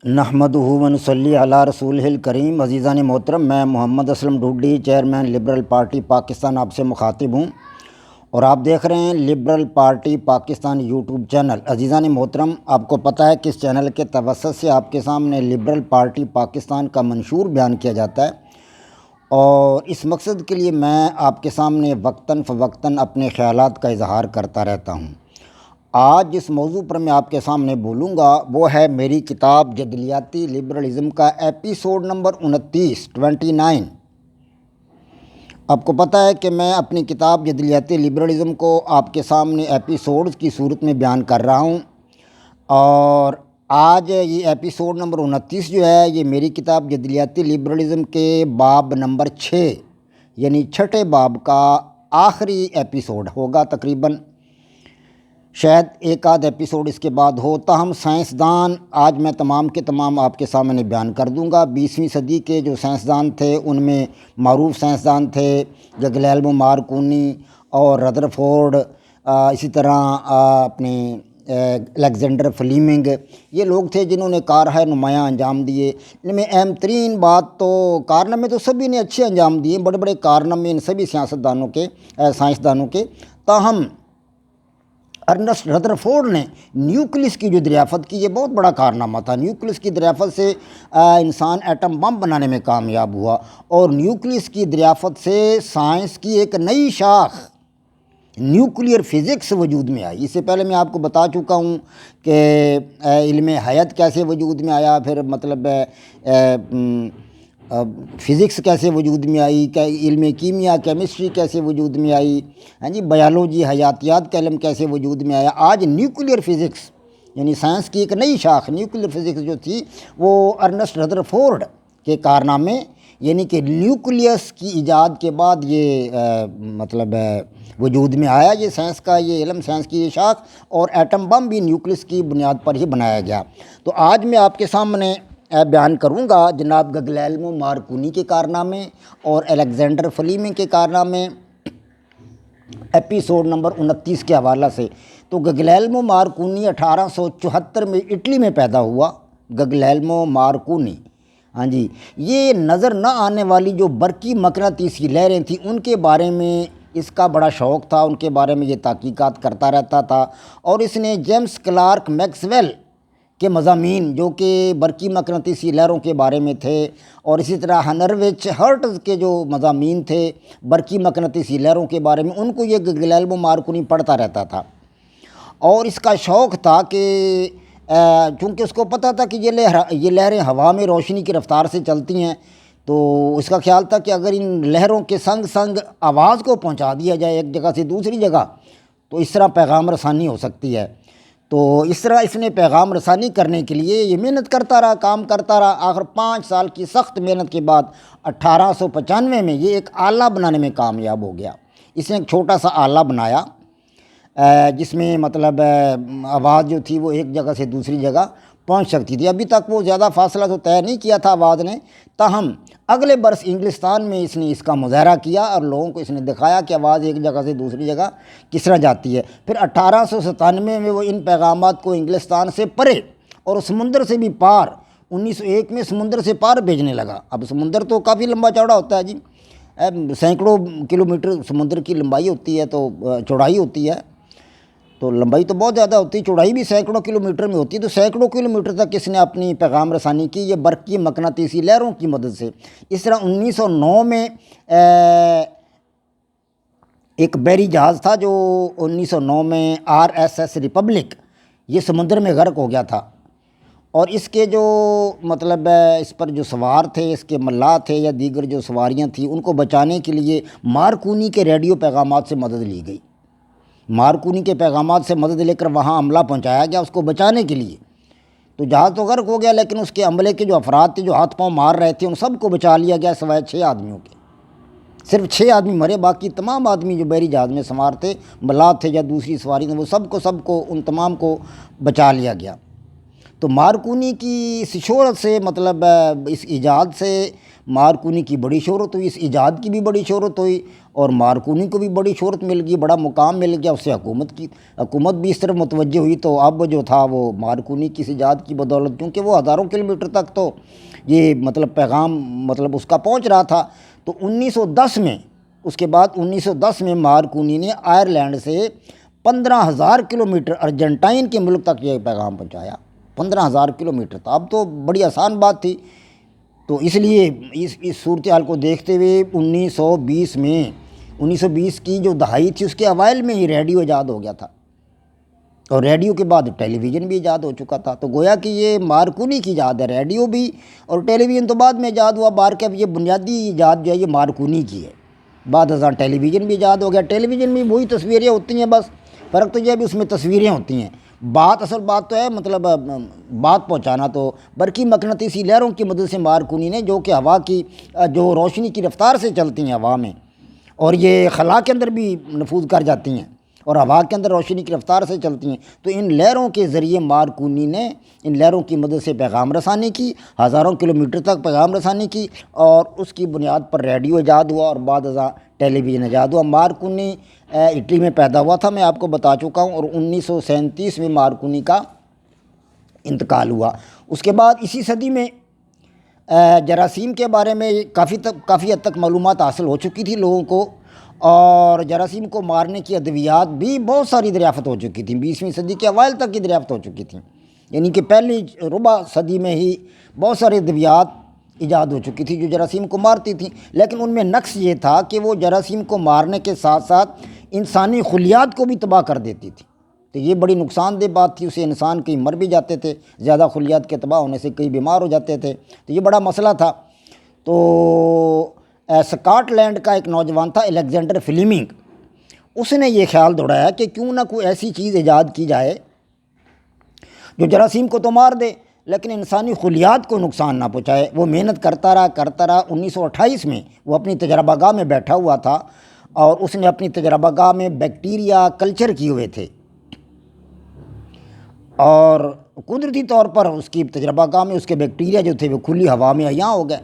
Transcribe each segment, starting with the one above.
نحمدہ و نصلی علی رسولہ الکریم۔ عزیزان محترم، میں Muhammad Aslam Dodi, chairman Liberal Party Pakistan, آپ سے مخاطب ہوں اور آپ دیکھ رہے ہیں Liberal Party Pakistan YouTube channel. عزیزان محترم، آپ کو پتہ ہے کہ اس چینل کے توسط سے آپ کے سامنے لبرل پارٹی پاکستان کا منشور بیان کیا جاتا ہے، اور اس مقصد کے لیے میں آپ کے سامنے وقتاً فوقتاً اپنے خیالات کا اظہار کرتا رہتا ہوں۔ آج جس موضوع پر میں آپ کے سامنے بولوں گا وہ ہے میری کتاب جدلیاتی لبرلزم کا ایپیسوڈ نمبر 29۔ آپ کو پتہ ہے کہ میں اپنی کتاب جدلیاتی لبرلزم کو آپ کے سامنے ایپیسوڈز کی صورت میں بیان کر رہا ہوں، اور آج یہ ایپیسوڈ نمبر 29 جو ہے یہ میری کتاب جدلیاتی لبرلزم کے باب نمبر 6 یعنی چھٹے باب کا آخری ایپیسوڈ ہوگا۔ تقریباً شاید ایک آدھ ایپیسوڈ اس کے بعد ہو، تاہم سائنسدان آج میں تمام کے تمام آپ کے سامنے بیان کر دوں گا۔ 20ویں صدی کے جو سائنسدان تھے ان میں معروف سائنسدان تھے گلیلمو مارکونی اور ردرفورڈ، اسی طرح اپنے الیگزینڈر فلیمنگ، یہ لوگ تھے جنہوں نے کارہائے نمایاں انجام دیے۔ ان میں اہم ترین بات تو کارنامے تو سبھی نے اچھے انجام دیے، بڑے بڑے کارنامے ان سبھی سائنسدانوں کے، تاہم ارنسٹ ردرفورڈ نے نیوکلس کی جو دریافت کی، یہ بہت بڑا کارنامہ تھا۔ نیوکلس کی دریافت سے انسان ایٹم بم بنانے میں کامیاب ہوا، اور نیوکلس کی دریافت سے سائنس کی ایک نئی شاخ نیوکلیئر فزکس وجود میں آئی۔ اس سے پہلے میں آپ کو بتا چکا ہوں کہ علم حیات کیسے وجود میں آیا، پھر فزکس کیسے وجود میں آئی، علم کیمیا کیمسٹری کیسے وجود میں آئی، بایولوجی حیاتیات کا علم کیسے وجود میں آیا۔ آج نیوکلیئر فزکس یعنی سائنس کی ایک نئی شاخ نیوکلیئر فزکس جو تھی وہ ارنسٹ ردرفورڈ کے کارنامے، یعنی کہ نیوکلیس کی ایجاد کے بعد یہ وجود میں آیا یہ سائنس کا یہ علم، سائنس کی یہ شاخ، اور ایٹم بم بھی نیوکلس کی بنیاد پر ہی بنایا گیا۔ تو آج میں آپ کے سامنے بیان کروں گا جناب گلیلمو مارکونی کے کارنامے اور الیگزینڈر فلیمنگ کے کارنامے ایپیسوڈ نمبر 29 کے حوالہ سے۔ تو گلیلمو مارکونی 1874 میں اٹلی میں پیدا ہوا۔ گلیلمو مارکونی، یہ نظر نہ آنے والی جو برقی مقناطیسی لہریں تھیں ان کے بارے میں اس کا بڑا شوق تھا، ان کے بارے میں یہ تحقیقات کرتا رہتا تھا، اور اس نے جیمس کلارک میکسویل کے مضامین جو کہ برقی مقناطیسی لہروں کے بارے میں تھے، اور اسی طرح ہنروچ ہرٹز کے جو مضامین تھے برقی مقناطیسی لہروں کے بارے میں، ان کو یہ گلیلمو مارکونی پڑھتا رہتا تھا، اور اس کا شوق تھا کہ چونکہ اس کو پتہ تھا کہ یہ لہریں ہوا میں روشنی کی رفتار سے چلتی ہیں، تو اس کا خیال تھا کہ اگر ان لہروں کے سنگ سنگ آواز کو پہنچا دیا جائے ایک جگہ سے دوسری جگہ تو اس طرح پیغام رسانی ہو سکتی ہے۔ تو اس طرح اس نے پیغام رسانی کرنے کے لیے یہ محنت کرتا رہا، کام کرتا رہا۔ آخر 5 سال کی سخت محنت کے بعد 1895 میں یہ ایک آلہ بنانے میں کامیاب ہو گیا۔ اس نے ایک چھوٹا سا آلہ بنایا جس میں آواز جو تھی وہ ایک جگہ سے دوسری جگہ پہنچ سکتی تھی۔ ابھی تک وہ زیادہ فاصلہ تو طے نہیں کیا تھا آواز نے، تاہم اگلے برس انگلستان میں اس نے اس کا مظاہرہ کیا اور لوگوں کو اس نے دکھایا کہ آواز ایک جگہ سے دوسری جگہ کس طرح جاتی ہے۔ پھر 1897 میں وہ ان پیغامات کو انگلستان سے پرے اور سمندر سے بھی پار 1901 میں سمندر سے پار بھیجنے لگا۔ اب سمندر تو کافی لمبا چوڑا ہوتا ہے سینکڑوں کلومیٹر سمندر کی لمبائی ہوتی ہے، تو چوڑائی ہوتی ہے، تو لمبائی تو بہت زیادہ ہوتی ہے، چوڑائی بھی سینکڑوں کلومیٹر میں ہوتی ہے، تو سینکڑوں کلومیٹر تک اس نے اپنی پیغام رسانی کی یہ برقی مقناطیسی لہروں کی مدد سے۔ اس طرح 1909 میں ایک بحری جہاز تھا جو 1909 میں RSS ریپبلک یہ سمندر میں غرق ہو گیا تھا، اور اس کے جو اس پر جو سوار تھے، اس کے ملاح تھے یا دیگر جو سواریاں تھیں، ان کو بچانے کے لیے مارکونی کے ریڈیو پیغامات سے مدد لی گئی۔ مارکونی کے پیغامات سے مدد لے کر وہاں عملہ پہنچایا گیا اس کو بچانے کے لیے۔ تو جہاز تو غرق ہو گیا، لیکن اس کے عملے کے جو افراد تھے جو ہاتھ پاؤں مار رہے تھے ان سب کو بچا لیا گیا سوائے 6 آدمیوں کے۔ صرف 6 آدمی مرے، باقی تمام آدمی جو بحری جہاز میں سوار تھے، ملاح تھے یا دوسری سواری تھے، وہ سب کو ان تمام کو بچا لیا گیا۔ تو مارکونی کی اس شہرت سے اس ایجاد سے مارکونی کی بڑی شہرت ہوئی، اس ایجاد کی بھی بڑی شہرت ہوئی، اور مارکونی کو بھی بڑی شہرت مل گئی، بڑا مقام مل گیا، اس سے حکومت بھی اس طرف متوجہ ہوئی۔ تو اب جو تھا وہ مارکونی کی اس ایجاد کی بدولت، کیونکہ وہ ہزاروں کلومیٹر تک تو یہ پیغام اس کا پہنچ رہا تھا۔ تو 1910 میں، اس کے بعد 1910 میں مارکونی نے آئرلینڈ سے 15,000 کلومیٹر ارجنٹائن کے ملک تک یہ پیغام پہنچایا۔ 15,000 کلومیٹر تھا، اب تو بڑی آسان بات تھی۔ تو اس لیے اس صورتحال کو دیکھتے ہوئے 1920 کی جو دہائی تھی، اس کے اوائل میں ہی ریڈیو ایجاد ہو گیا تھا، اور ریڈیو کے بعد ٹیلی ویژن بھی ایجاد ہو چکا تھا۔ تو گویا کہ یہ مارکونی کی ایجاد ہے، ریڈیو بھی اور ٹیلی ویژن تو بعد میں ایجاد ہوا، بار کے اب یہ بنیادی ایجاد جو ہے یہ مارکونی کی ہے۔ بعد ازاں ٹیلی ویژن بھی ایجاد ہو گیا، ٹیلی ویژن میں وہی تصویریں ہوتی ہیں، بس فرق تو یہ بھی اس میں تصویریں ہوتی ہیں، اصل بات تو ہے بات پہنچانا۔ تو برقی مقناطیسی لہروں کی مدد سے مارکونی نے، جو کہ ہوا کی جو روشنی کی رفتار سے چلتی ہیں ہوا میں، اور یہ خلا کے اندر بھی نفوذ کر جاتی ہیں اور ہوا کے اندر روشنی کی رفتار سے چلتی ہیں، تو ان لہروں کے ذریعے مارکونی نے ان لہروں کی مدد سے پیغام رسانی کی، ہزاروں کلومیٹر تک پیغام رسانی کی، اور اس کی بنیاد پر ریڈیو ایجاد ہوا اور بعد ازاں ٹیلی ویژن ایجاد ہوا۔ مارکونی اٹلی میں پیدا ہوا تھا، میں آپ کو بتا چکا ہوں، اور 1937 میں مارکونی کا انتقال ہوا۔ اس کے بعد اسی صدی میں جراثیم کے بارے میں کافی حد تک معلومات حاصل ہو چکی تھی لوگوں کو، اور جراثیم کو مارنے کی ادویات بھی بہت ساری دریافت ہو چکی تھیں، 20ویں صدی کے اوائل تک کی دریافت ہو چکی تھیں، یعنی کہ پہلی ربع صدی میں ہی بہت ساری ادویات ایجاد ہو چکی تھی جو جراثیم کو مارتی تھیں، لیکن ان میں نقص یہ تھا کہ وہ جراثیم کو مارنے کے ساتھ ساتھ انسانی خلیات کو بھی تباہ کر دیتی تھی۔ تو یہ بڑی نقصان دہ بات تھی، اسے انسان کئی مر بھی جاتے تھے، زیادہ خلیات کے تباہ ہونے سے کئی بیمار ہو جاتے تھے، تو یہ بڑا مسئلہ تھا۔ تو سکاٹ لینڈ کا ایک نوجوان تھا الیگزینڈر فلیمنگ، اس نے یہ خیال دوڑایا کہ کیوں نہ کوئی ایسی چیز ایجاد کی جائے جو جراثیم کو تو مار دے لیکن انسانی خلیات کو نقصان نہ پہنچائے۔ وہ محنت کرتا رہا۔ 1928 میں وہ اپنی تجربہ گاہ میں بیٹھا ہوا تھا، اور اس نے اپنی تجربہ گاہ میں بیکٹیریا کلچر کیے ہوئے تھے، اور قدرتی طور پر اس کی تجربہ گاہ میں اس کے بیکٹیریا جو تھے وہ کھلی ہوا میں عیاں ہو گئے،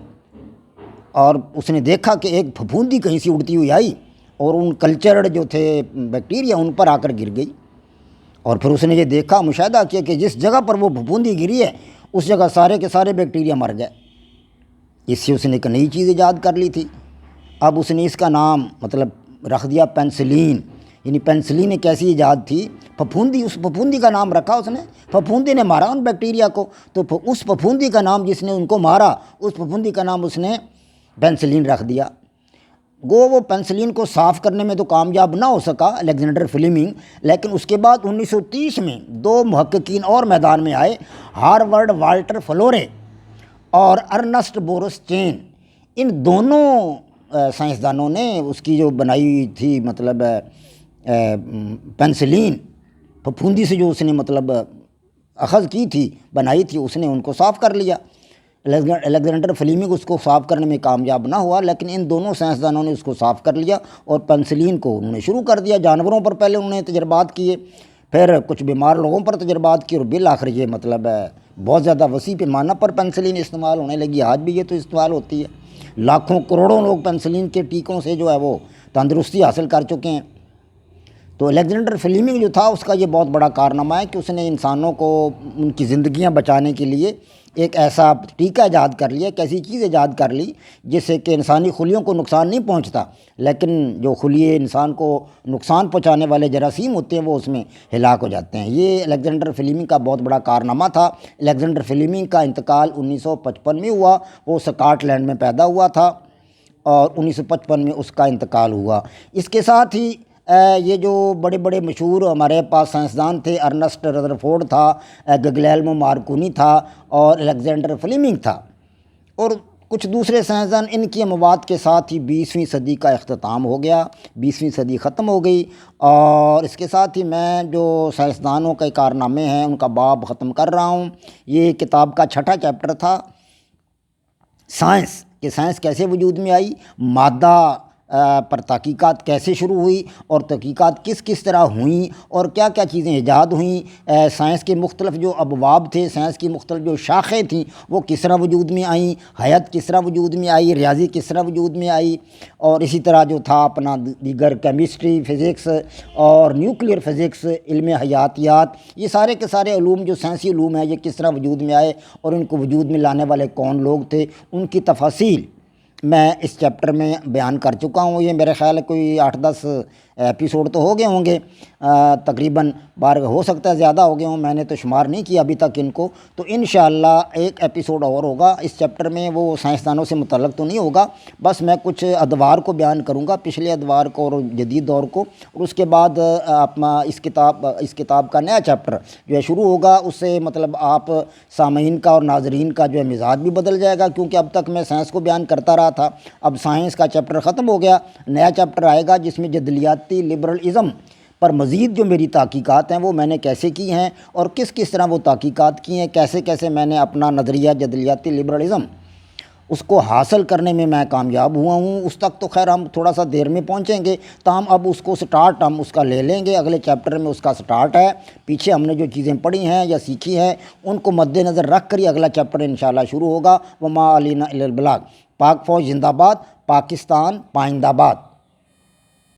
اور اس نے دیکھا کہ ایک پھپھوندی کہیں سے اڑتی ہوئی آئی اور ان کلچرڈ جو تھے بیکٹیریا ان پر آ کر گر گئی، اور پھر اس نے یہ دیکھا، مشاہدہ کیا کہ جس جگہ پر وہ پھپھوندی گری ہے اس جگہ سارے کے سارے بیکٹیریا مر گئے۔ اس سے اس نے ایک نئی چیز ایجاد کر لی تھی۔ اب اس نے اس کا نام رکھ دیا پینسلین، یعنی پینسلین ایک ایسی ایجاد تھی، پھپھوندی، اس پھپھوندی کا نام رکھا اس نے، پھپھوندی نے مارا ان بیکٹیریا کو، تو اس پھپھوندی کا نام جس نے ان کو مارا، اس پھپھوندی کا نام اس نے پینسلین رکھ دیا۔ وہ پینسلین کو صاف کرنے میں تو کامیاب نہ ہو سکا الیگزینڈر فلیمنگ، لیکن اس کے بعد 1930 میں 2 محققین اور میدان میں آئے، ہارورڈ والٹر فلورے اور ارنسٹ بورس چین۔ ان دونوں سائنسدانوں نے اس کی جو بنائی تھی پینسلین، پھپھوندی سے جو اس نے اخذ کی تھی، بنائی تھی، اس نے ان کو صاف کر لیا۔ الیگزینڈر فلیمنگ اس کو صاف کرنے میں کامیاب نہ ہوا، لیکن ان دونوں سائنسدانوں نے اس کو صاف کر لیا اور پینسلین کو انہوں نے شروع کر دیا۔ جانوروں پر پہلے انہوں نے تجربات کیے، پھر کچھ بیمار لوگوں پر تجربات کیے، اور بالآخر یہ بہت زیادہ وسیع پیمانہ پر پینسلین استعمال ہونے لگی۔ آج بھی یہ تو استعمال ہوتی ہے، لاکھوں کروڑوں لوگ پینسلین کے ٹیکوں سے جو ہے وہ تندرستی حاصل کر چکے ہیں۔ تو الیگزینڈر فلیمنگ جو تھا، اس کا یہ بہت بڑا کارنامہ ہے کہ اس نے انسانوں کو ان کی زندگیاں بچانے کے لیے ایک ایسا ٹیکہ ایجاد کر لیا، ایک ایسی چیز ایجاد کر لی جس سے کہ انسانی خلیوں کو نقصان نہیں پہنچتا، لیکن جو خلیے انسان کو نقصان پہنچانے والے جراثیم ہوتے ہیں وہ اس میں ہلاک ہو جاتے ہیں۔ یہ الیگزینڈر فلیمنگ کا بہت بڑا کارنامہ تھا۔ الیگزینڈر فلیمنگ کا انتقال 1955 میں ہوا، وہ سکاٹ لینڈ میں پیدا ہوا تھا اور 1955 میں اس کا انتقال ہوا۔ اس کے ساتھ ہی یہ جو بڑے بڑے مشہور ہمارے پاس سائنسدان تھے، ارنسٹ رذرفورڈ تھا، گگلیلمو مارکونی تھا اور الیگزینڈر فلیمنگ تھا، اور کچھ دوسرے سائنسدان، ان کی اموات کے ساتھ ہی 20ویں صدی کا اختتام ہو گیا، 20ویں صدی ختم ہو گئی۔ اور اس کے ساتھ ہی میں جو سائنسدانوں کے کارنامے ہیں ان کا باب ختم کر رہا ہوں۔ یہ کتاب کا 6واں چیپٹر تھا، سائنس، کہ سائنس کیسے وجود میں آئی، مادہ پر تحقیقات کیسے شروع ہوئی اور تحقیقات کس کس طرح ہوئیں اور کیا کیا چیزیں ایجاد ہوئیں، سائنس کے مختلف جو ابواب تھے، سائنس کی مختلف جو شاخیں تھیں وہ کس طرح وجود میں آئیں، حیات کس طرح وجود میں آئی، ریاضی کس طرح وجود میں آئی، اور اسی طرح جو تھا اپنا دیگر کیمسٹری، فزکس اور نیوکلیئر فزکس، علم حیاتیات، یہ سارے کے سارے علوم جو سائنسی علوم ہیں یہ کس طرح وجود میں آئے اور ان کو وجود میں لانے والے کون لوگ تھے، ان کی تفاصیل میں اس چیپٹر میں بیان کر چکا ہوں۔ یہ میرے خیال ہے کوئی 8-10 ایپیسوڈ تو ہو گئے ہوں گے، تقریباً 12 ہو سکتا ہے زیادہ ہو گئے ہوں، میں نے تو شمار نہیں کیا ابھی تک ان کو۔ تو انشاءاللہ ایک ایپیسوڈ اور ہوگا اس چیپٹر میں، وہ سائنسدانوں سے متعلق تو نہیں ہوگا، بس میں کچھ ادوار کو بیان کروں گا، پچھلے ادوار کو اور جدید دور کو، اور اس کے بعد اپنا اس کتاب کا نیا چیپٹر جو ہے شروع ہوگا۔ اس سے مطلب آپ سامعین کا اور ناظرین کا جو ہے مزاج بھی بدل جائے گا، کیونکہ اب تک میں سائنس کو بیان کرتا رہا تھا، اب سائنس کا چیپٹر ختم ہو گیا، نیا چیپٹر آئے گا جس میں جدلیاتی لبرلزم پر مزید جو میری تحقیقات ہیں وہ میں نے کیسے کی ہیں اور کس کس طرح وہ تحقیقات کی ہیں، کیسے کیسے میں نے اپنا نظریہ جدلیاتی لبرلزم اس کو حاصل کرنے میں کامیاب ہوا ہوں۔ اس تک تو خیر ہم تھوڑا سا دیر میں پہنچیں گے، تاہم اب اس کو سٹارٹ ہم اس کا لے لیں گے، اگلے چیپٹر میں اس کا سٹارٹ ہے۔ پیچھے ہم نے جو چیزیں پڑھی ہیں یا سیکھی ہیں ان کو مد نظر رکھ کر ہی اگلا چیپٹر انشاءاللہ شروع ہوگا۔ وما علینا الا البلاغ۔ پاک فوج زندہ باد، پاکستان پائندہ باد۔